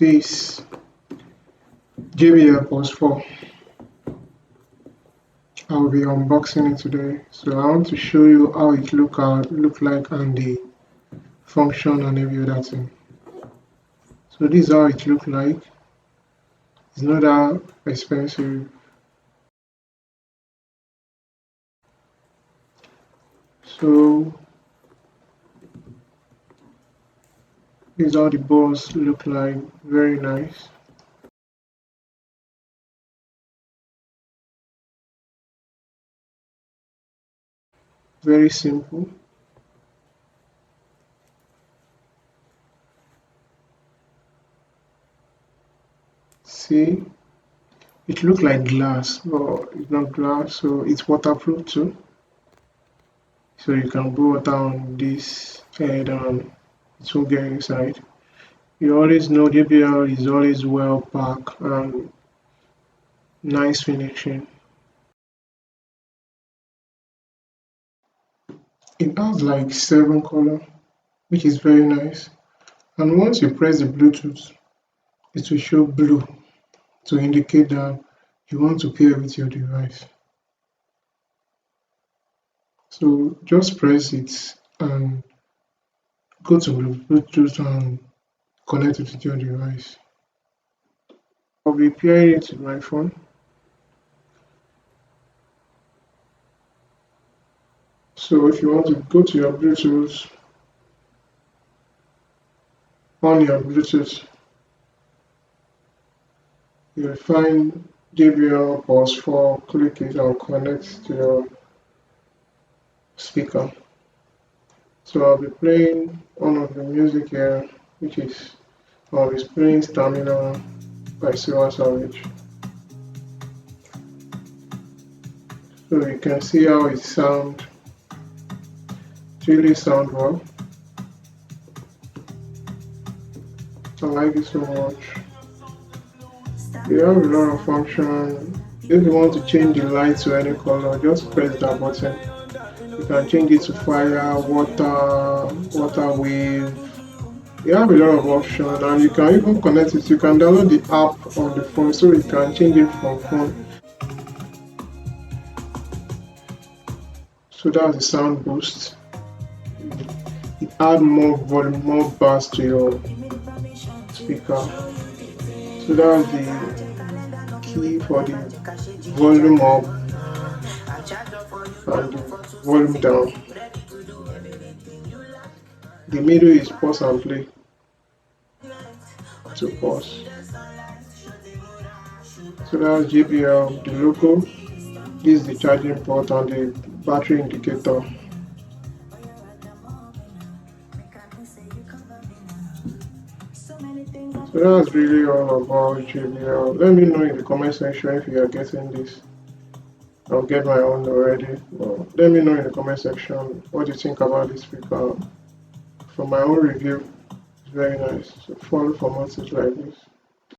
this JBL Pulse 4. I will be unboxing it today. So I want to show you how it look like and the function and every other thing. So this is how it look like. It's not that expensive. So this is how the balls look like. Very nice. Very simple. See, it looks like glass, but it's not glass, so it's waterproof too. So you can put water on this head and it won't get inside. You always know JBL is always well packed and nice finishing. It has like 7 colors, which is very nice. And once you press the Bluetooth, it will show blue to indicate that you want to pair with your device. So just press it and go to Bluetooth and connect it with your device. I'll be pairing it with my phone. So if you want to go to your Bluetooth, on your Bluetooth, you'll find JBL Pulse 4, click it and connect to your speaker. So I'll be playing one of the music here, which is I'll be playing Stamina by Silver Savage. So you can see how it sounds. It really sounds well. I like it so much. You have a lot of function. If you want to change the light to any color, just press that button. You can change it to fire, water wave. You have a lot of options, and you can even connect it. You can download the app on the phone, so you can change it from phone. So that's the sound boost. It adds more volume, more bass to your speaker. So that's the key for the volume up and the volume down. The middle is pause and play. To pause. So that's JBL, the logo. This is the charging port and the battery indicator. So that's really all about JBL. Let me know in the comment section if you are getting this. I'll get my own already. Well, let me know in the comment section what you think about this speaker. From my own review, it's very nice. So follow for more tips like this.